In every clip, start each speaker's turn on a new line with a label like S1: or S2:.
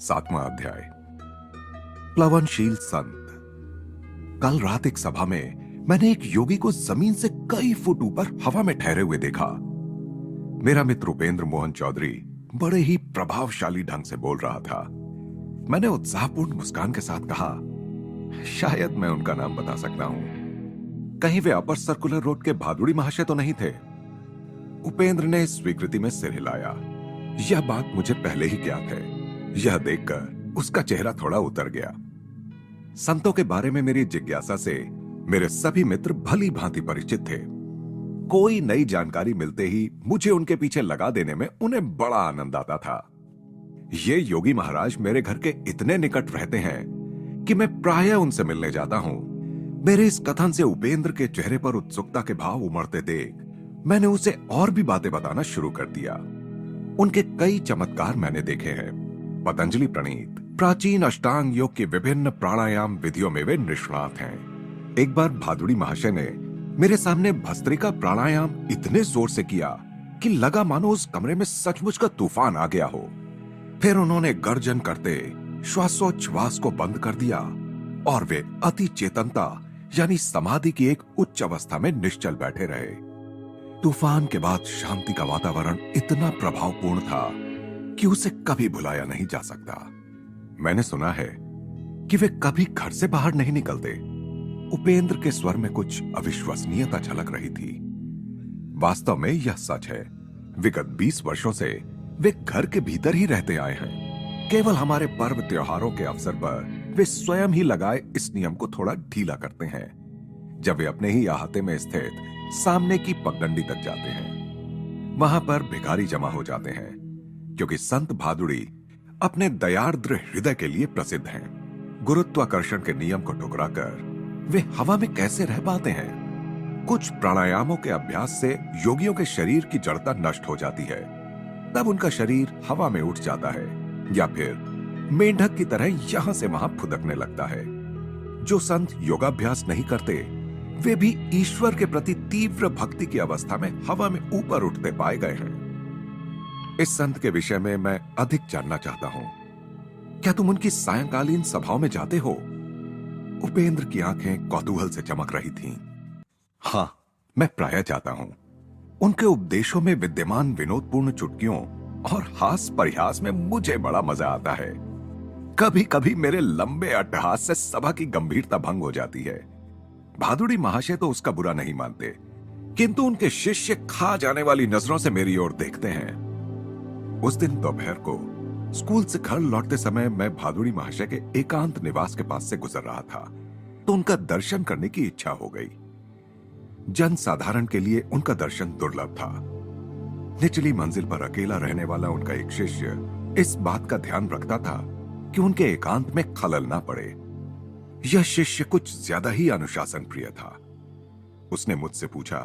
S1: 7वां अध्याय। प्लवनशील संत। कल रात एक सभा में मैंने एक योगी को जमीन से कई फुट ऊपर हवा में ठहरे हुए देखा। मेरा मित्र उपेंद्र मोहन चौधरी बड़े ही प्रभावशाली ढंग से बोल रहा था। मैंने उत्साहपूर्ण मुस्कान के साथ कहा, शायद मैं उनका नाम बता सकता हूं। कहीं वे अपर सर्कुलर रोड के भादुड़ी महाशय तो नहीं थे? उपेंद्र ने स्वीकृति में सिर हिलाया। यह बात मुझे पहले ही ज्ञात है। यह देखकर उसका चेहरा थोड़ा उतर गया। संतों के बारे में मेरी जिज्ञासा से मेरे सभी मित्र भली भांति परिचित थे। कोई नई जानकारी मिलते ही मुझे उनके पीछे लगा देने में उन्हें बड़ा आनंद आता था। ये योगी महाराज मेरे घर के इतने निकट रहते हैं कि मैं प्रायः उनसे मिलने जाता हूं। मेरे इस कथन से उपेंद्र के चेहरे पर उत्सुकता के भाव उमड़ते देख मैंने उसे और भी बातें बताना शुरू कर दिया। उनके कई चमत्कार मैंने देखे हैं। पतंजलि प्रणीत प्राचीन अष्टांग योग के विभिन्न प्राणायाम विधियों में वे निष्णात हैं। एक बार भादुड़ी महाशय ने मेरे सामने भस्त्रिका प्राणायाम इतने जोर से किया कि लगा मानो उस कमरे में सचमुच का तूफान आ गया हो। फिर उन्होंने गर्जन करते श्वासोच्छ्वास को बंद कर दिया और वे अति चेतनता यानी समाधि की एक उच्च अवस्था में निश्चल बैठे रहे। तूफान के बाद शांति का वातावरण इतना प्रभावपूर्ण था कि उसे कभी भुलाया नहीं जा सकता। मैंने सुना है कि वे कभी घर से बाहर नहीं निकलते। उपेंद्र के स्वर में कुछ अविश्वसनीयता झलक रही थी। वास्तव में यह सच है। विगत 20 वर्षों से वे घर के भीतर ही रहते आए हैं। केवल हमारे पर्व त्योहारों के अवसर पर वे स्वयं ही लगाए इस नियम को थोड़ा ढीला करते हैं। जब वे अपने ही अहाते में स्थित सामने की पगडंडी तक जाते हैं, वहां पर भिखारी जमा हो जाते हैं, क्योंकि संत भादुड़ी अपने दयार्द्र हृदय के लिए प्रसिद्ध हैं। गुरुत्वाकर्षण के नियम को ठुकराकर वे हवा में कैसे रह पाते हैं? कुछ प्राणायामों के अभ्यास से योगियों के शरीर की जड़ता नष्ट हो जाती है। तब उनका शरीर हवा में उठ जाता है या फिर मेंढक की तरह यहां से वहां फुदकने लगता है। जो संत योगाभ्यास नहीं करते वे भी ईश्वर के प्रति तीव्र भक्ति की अवस्था में हवा में ऊपर उठते पाए गए हैं। इस संत के विषय में मैं अधिक जानना चाहता हूं। क्या तुम उनकी सायंकालीन सभाओं में जाते हो? उपेंद्र की आंखें कौतूहल से चमक रही थीं। हां, मैं प्रायः जाता हूं। उनके उपदेशों में विद्यमान विनोदपूर्ण चुटकियों और हास परिहास में मुझे बड़ा मजा आता है। कभी कभी मेरे लंबे अट्टहास से सभा की गंभीरता भंग हो जाती है। भादुड़ी महाशय तो उसका बुरा नहीं मानते, किंतु उनके शिष्य खा जाने वाली नजरों से मेरी ओर देखते हैं। उस दिन दोपहर को स्कूल से घर लौटते समय मैं भादुड़ी महाशय के एकांत निवास के पास से गुजर रहा था, तो उनका दर्शन करने की इच्छा हो गई। जन साधारण के लिए उनका दर्शन दुर्लभ था। निचली मंजिल पर अकेला रहने वाला उनका एक शिष्य इस बात का ध्यान रखता था कि उनके एकांत में खलल ना पड़े। यह शिष्य कुछ ज्यादा ही अनुशासन प्रिय था। उसने मुझसे पूछा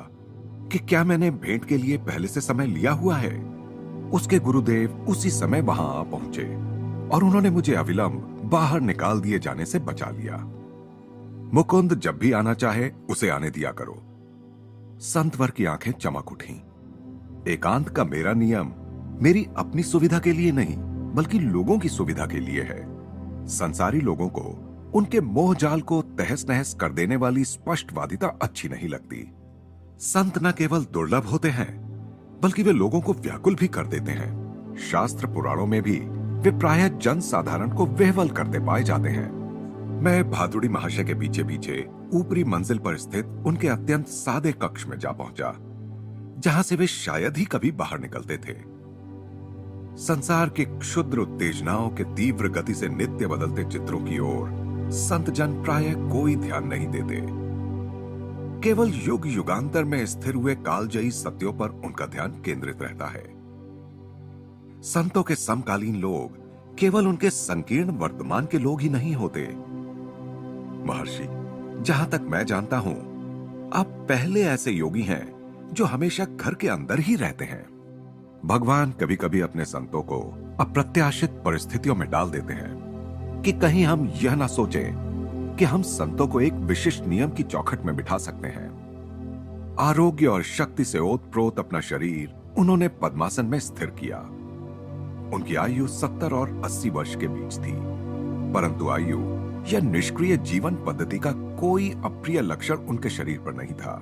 S1: कि क्या मैंने भेंट के लिए पहले से समय लिया हुआ है। उसके गुरुदेव उसी समय वहां आ पहुंचे और उन्होंने मुझे अविलंब बाहर निकाल दिए जाने से बचा लिया। मुकुंद जब भी आना चाहे उसे आने दिया करो। संतवर की आंखें चमक उठी। एकांत का मेरा नियम मेरी अपनी सुविधा के लिए नहीं बल्कि लोगों की सुविधा के लिए है। संसारी लोगों को उनके मोह जाल को तहस नहस कर देने वाली स्पष्टवादिता अच्छी नहीं लगती। संत न केवल दुर्लभ होते हैं बल्कि वे लोगों को व्याकुल भी कर देते हैं। शास्त्र पुराणों में भी वे प्रायः जन साधारण को वेहवल करते पाए जाते हैं। मैं भादुड़ी महाशय के पीछे पीछे ऊपरी मंजिल पर स्थित उनके अत्यंत सादे कक्ष में जा पहुंचा, जहां से वे शायद ही कभी बाहर निकलते थे। संसार की क्षुद्र उत्तेजनाओं के तीव्र गति से नित्य बदलते चित्रों की ओर संत जन प्रायः कोई ध्यान नहीं देते। केवल युग युगांतर में स्थिर हुए कालजयी सत्यों पर उनका ध्यान केंद्रित रहता है। संतों के समकालीन लोग केवल उनके संकीर्ण वर्तमान के लोग ही नहीं होते। महर्षि, जहां तक मैं जानता हूं, आप पहले ऐसे योगी हैं जो हमेशा घर के अंदर ही रहते हैं। भगवान कभी कभी अपने संतों को अप्रत्याशित परिस्थितियों में डाल देते हैं कि कहीं हम यह ना सोचें कि हम संतों को एक विशिष्ट नियम की चौखट में बिठा सकते हैं। आरोग्य और शक्ति से ओतप्रोत अपना शरीर उन्होंने पद्मासन में स्थिर किया। उनकी आयु 70 और 80 वर्ष के बीच थी, परंतु आयु या निष्क्रिय जीवन पद्धति का कोई अप्रिय लक्षण उनके शरीर पर नहीं था।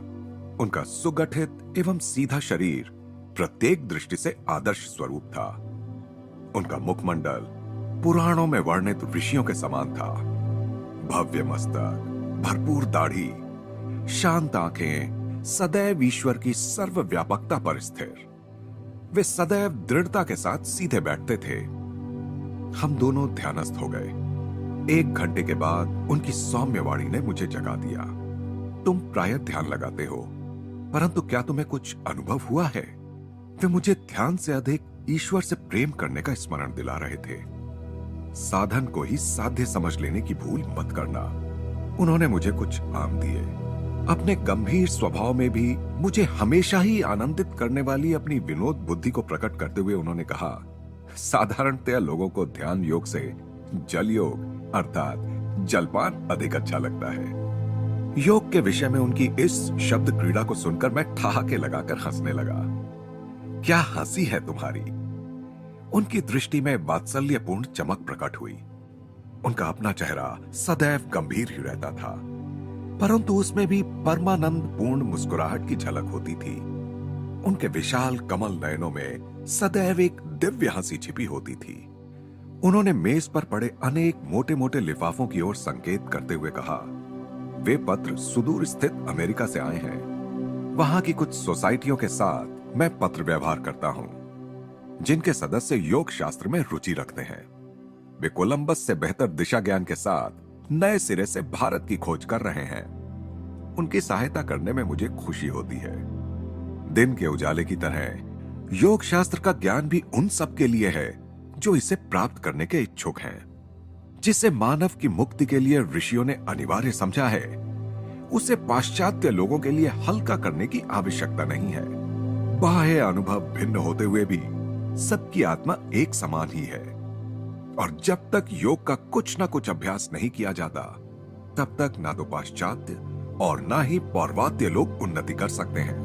S1: उनका सुगठित एवं सीधा शरीर प्रत्येक दृष्टि से आदर्श स्वरूप था। उनका मुखमंडल पुराणों में वर्णित ऋषियों के समान था। भव्य मस्तक, भरपूर दाढ़ी, शांत आंखें, सदैव ईश्वर की सर्वव्यापकता पर स्थिर। वे सदैव दृढ़ता के साथ सीधे बैठते थे। हम दोनों ध्यानस्थ हो गए। 1 घंटे के बाद उनकी सौम्य वाणी ने मुझे जगा दिया। तुम प्रायः ध्यान लगाते हो, परंतु क्या तुम्हें कुछ अनुभव हुआ है? वे मुझे ध्यान से अधिक ईश्वर से प्रेम करने का स्मरण दिला रहे थे। साधन को ही साध्य समझ लेने की भूल मत करना। उन्होंने मुझे कुछ आम दिए। अपने गंभीर स्वभाव में भी मुझे हमेशा ही आनंदित करने वाली अपनी विनोद बुद्धि को प्रकट करते हुए उन्होंने कहा, साधारणतया लोगों को ध्यान योग से जल योग अर्थात जलपान अधिक अच्छा लगता है। योग के विषय में उनकी इस शब्द क्रीड़ा को सुनकर मैं ठहाके लगाकर हंसने लगा। क्या हंसी है तुम्हारी? उनकी दृष्टि में वात्सल्यपूर्ण चमक प्रकट हुई। उनका अपना चेहरा सदैव गंभीर ही रहता था, परंतु उसमें भी परमानंद पूर्ण मुस्कुराहट की झलक होती थी। उनके विशाल कमल नयनों में सदैव एक दिव्य हंसी छिपी होती थी। उन्होंने मेज पर पड़े अनेक मोटे मोटे लिफाफों की ओर संकेत करते हुए कहा, वे पत्र सुदूर स्थित अमेरिका से आए हैं। वहां की कुछ सोसाइटियों के साथ मैं पत्र व्यवहार करता हूं, जिनके सदस्य योग शास्त्र में रुचि रखते हैं। वे कोलंबस से बेहतर दिशा ज्ञान के साथ नए सिरे से भारत की खोज कर रहे हैं। उनकी सहायता करने में मुझे खुशी होती है। दिन के उजाले की तरह योग शास्त्र का ज्ञान भी उन सब के लिए है जो इसे प्राप्त करने के इच्छुक हैं। जिसे मानव की मुक्ति के लिए ऋषियों ने अनिवार्य समझा है, उसे पाश्चात्य लोगों के लिए हल्का करने की आवश्यकता नहीं है। बाह्य अनुभव भिन्न होते हुए भी सबकी आत्मा एक समान ही है, और जब तक योग का कुछ ना कुछ अभ्यास नहीं किया जाता, तब तक ना तो पाश्चात्य और ना ही पौर्वात्य लोग उन्नति कर सकते हैं।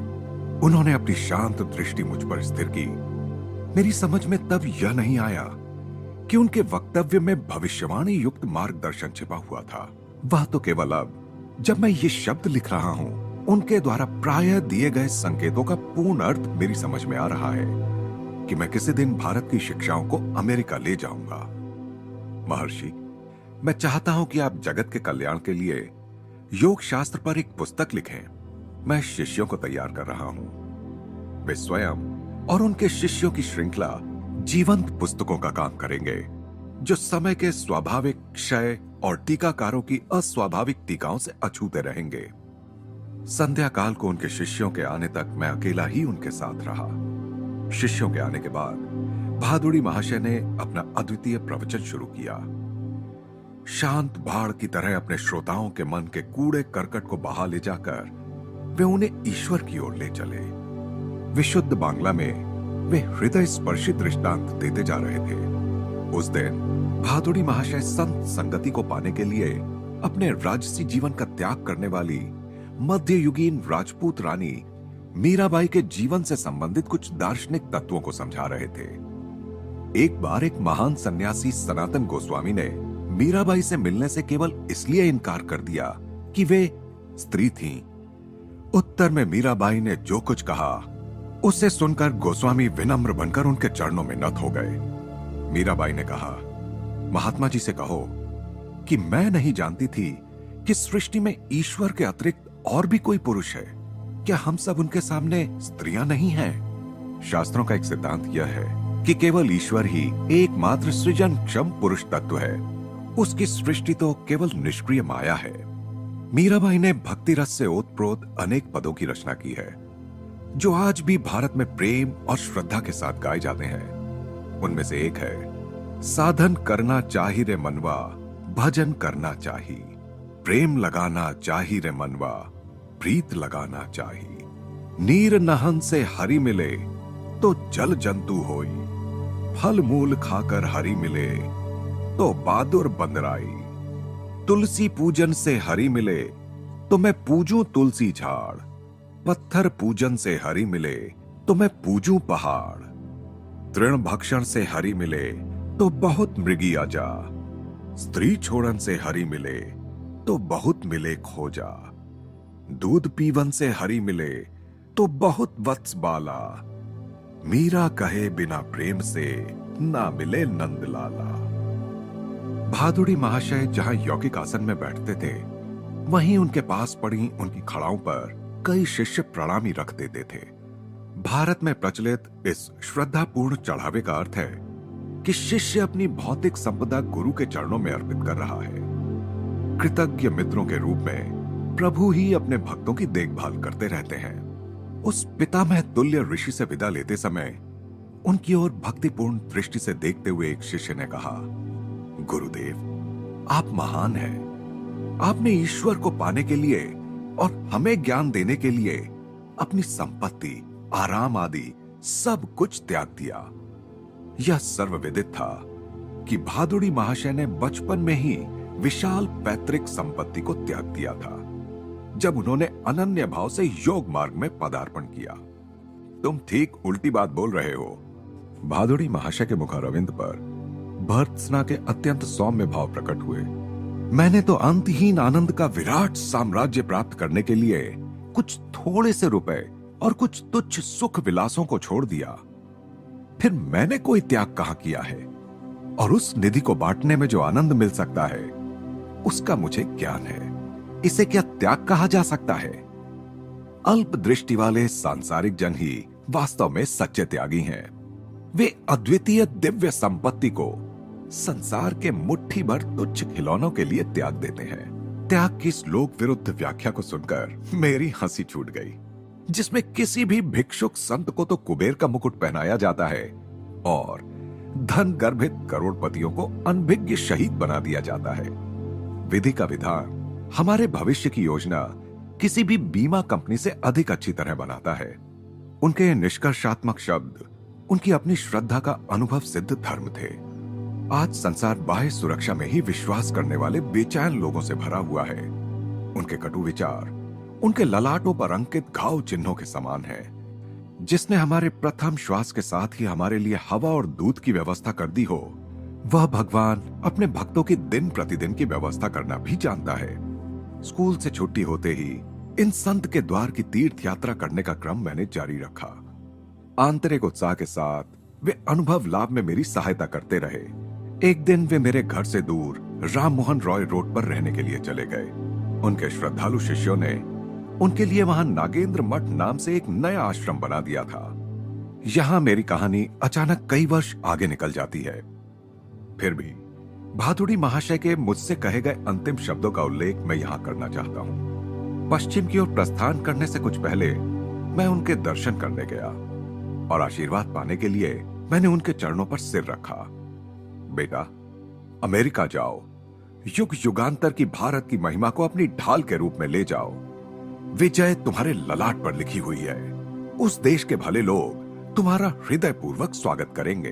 S1: उन्होंने अपनी शांत दृष्टि मुझ पर स्थिर की। मेरी समझ में तब यह नहीं आया कि उनके वक्तव्य में भविष्यवाणी युक्त मार्गदर्शन छिपा हुआ था। वह तो केवल अब, जब मैं ये शब्द लिख रहा हूं, उनके द्वारा प्रायः दिए गए संकेतों का पूर्ण अर्थ मेरी समझ में आ रहा है कि मैं किसी दिन भारत की शिक्षाओं को अमेरिका ले जाऊंगा। महर्षि, मैं चाहता हूं कि आप जगत के कल्याण के लिए योग शास्त्र पर एक पुस्तक लिखें। मैं शिष्यों को तैयार कर रहा हूं। वे स्वयं और उनके शिष्यों की श्रृंखला जीवंत पुस्तकों का काम करेंगे, जो समय के स्वाभाविक क्षय और टीकाकारों की अस्वाभाविक टीकाओं से अछूते रहेंगे। संध्या काल को उनके शिष्यों के आने तक मैं अकेला ही उनके साथ रहा। शिष्यों के आने के बाद भादुड़ी महाशय ने अपना अद्वितीय प्रवचन शुरू किया। शांत बाढ़ की तरह अपने श्रोताओं के मन के कूड़े करकट को बहा ले जाकर वे उन्हें ईश्वर की ओर ले चले। विशुद्ध बांग्ला में वे हृदय स्पर्शी दृष्टांत देते जा रहे थे। उस दिन भादुड़ी महाशय संत संगति को पाने के लिए अपने राजसी जीवन का त्याग करने वाली मध्ययुगीन राजपूत रानी मीराबाई के जीवन से संबंधित कुछ दार्शनिक तत्वों को समझा रहे थे। एक बार एक महान सन्यासी सनातन गोस्वामी ने मीराबाई से मिलने से केवल इसलिए इनकार कर दिया कि वे स्त्री थीं। उत्तर में मीराबाई ने जो कुछ कहा, उसे सुनकर गोस्वामी विनम्र बनकर उनके चरणों में नत हो गए। मीराबाई ने कहा, महात्मा जी से कहो कि मैं नहीं जानती थी कि सृष्टि में ईश्वर के अतिरिक्त और भी कोई पुरुष है। क्या हम सब उनके सामने स्त्रियां नहीं हैं? शास्त्रों का एक सिद्धांत यह है कि केवल ईश्वर ही एकमात्र सृजन क्षम पुरुष तत्व है। उसकी सृष्टि तो केवल निष्क्रिय माया है। मीराबाई ने भक्ति रस से ओतप्रोत अनेक पदों की रचना की है, जो आज भी भारत में प्रेम और श्रद्धा के साथ गाए जाते हैं। उनमें से एक है, साधन करना चाही रे मनवा, भजन करना चाही, प्रेम लगाना चाही रे मनवा, प्रीत लगाना चाही। नीर नहन से हरि मिले तो जल जंतु होई, फल मूल खाकर हरि मिले तो बहादुर बंदराई। तुलसी पूजन से हरि मिले तो मैं पूजूं तुलसी झाड़, पत्थर पूजन से हरि मिले तो मैं पूजूं पहाड़। तृण भक्षण से हरि मिले तो बहुत मृगी आजा, स्त्री छोड़न से हरि मिले तो बहुत मिले खोजा, दूध पीवन से हरि मिले तो बहुत वत्स बाला, मीरा कहे बिना प्रेम से ना मिले नंद लाला। भादुड़ी महाशय जहां यौगिक आसन में बैठते थे, वहीं उनके पास पड़ी उनकी खड़ाओं पर कई शिष्य प्रणामी रख देते थे। भारत में प्रचलित इस श्रद्धापूर्ण चढ़ावे का अर्थ है कि शिष्य अपनी भौतिक संपदा गुरु के चरणों में अर्पित कर रहा है। कृतज्ञ मित्रों के रूप में प्रभु ही अपने भक्तों की देखभाल करते रहते हैं। उस पितामह तुल्य ऋषि से विदा लेते समय उनकी ओर भक्तिपूर्ण दृष्टि से देखते हुए एक शिष्य ने कहा, गुरुदेव, आप महान हैं। आपने ईश्वर को पाने के लिए और हमें ज्ञान देने के लिए अपनी संपत्ति, आराम आदि सब कुछ त्याग दिया। यह सर्वविदित था कि भादुड़ी महाशय ने बचपन में ही विशाल पैतृक संपत्ति को त्याग दिया था, जब उन्होंने अनन्य भाव से योग मार्ग में पदार्पण किया। तुम ठीक उल्टी बात बोल रहे हो। भादुड़ी महाशय के मुखारविंद पर भर्त्सना के अत्यंत सौम्य भाव प्रकट हुए। मैंने तो अंतहीन आनंद का विराट साम्राज्य प्राप्त करने के लिए कुछ थोड़े से रुपए और कुछ तुच्छ सुख विलासों को छोड़ दिया। फिर मैंने कोई त्याग कहां किया है? और उस निधि को बांटने में जो आनंद मिल सकता है, उसका मुझे ज्ञान है। इसे क्या त्याग कहा जा सकता है? अल्प दृष्टि वाले सांसारिक जन ही वास्तव में सच्चे त्यागी हैं। वे अद्वितीय दिव्य संपत्ति को संसार के मुट्ठी भर तुच्छ खिलौनों के लिए त्याग देते हैं। त्याग की श्लोक विरुद्ध व्याख्या को सुनकर मेरी हंसी छूट गई, जिसमें किसी भी भिक्षुक संत को तो कुबेर का मुकुट पहनाया जाता है और धन गर्भित करोड़पतियों को अनभिज्ञ शहीद बना दिया जाता है। विधि का विधान हमारे भविष्य की योजना किसी भी बीमा कंपनी से अधिक अच्छी तरह बनाता है। उनके निष्कर्षात्मक शब्द उनकी अपनी श्रद्धा का अनुभव सिद्ध धर्म थे। आज संसार बाह्य सुरक्षा में ही विश्वास करने वाले बेचैन लोगों से भरा हुआ है। उनके कटु विचार उनके ललाटों पर अंकित घाव चिन्हों के समान है। जिसने हमारे प्रथम श्वास के साथ ही हमारे लिए हवा और दूध की व्यवस्था कर दी हो, वह भगवान अपने भक्तों की दिन प्रतिदिन की व्यवस्था करना भी जानता है। स्कूल से छुट्टी होते ही इन संत के द्वार की तीर्थ यात्रा करने का क्रम मैंने जारी रखा। आंतरिक उत्साह के साथ वे अनुभव लाभ में मेरी सहायता करते रहे। एक दिन वे मेरे घर से दूर राम मोहन रॉय रोड पर रहने के लिए चले गए। उनके श्रद्धालु शिष्यों ने उनके लिए वहां नागेंद्र मठ नाम से एक नया आश्रम बना दिया था। यहां मेरी कहानी अचानक कई वर्ष आगे निकल जाती है। फिर भी भादुड़ी महाशय के मुझसे कहे गए अंतिम शब्दों का उल्लेख मैं यहां करना चाहता हूं। पश्चिम की ओर प्रस्थान करने से कुछ पहले मैं उनके दर्शन करने गया और आशीर्वाद पाने के लिए मैंने उनके चरणों पर सिर रखा। बेटा, अमेरिका जाओ, युग युगांतर की भारत की महिमा को अपनी ढाल के रूप में ले जाओ। विजय तुम्हारे ललाट पर लिखी हुई है। उस देश के भले लोग तुम्हारा हृदयपूर्वक स्वागत करेंगे।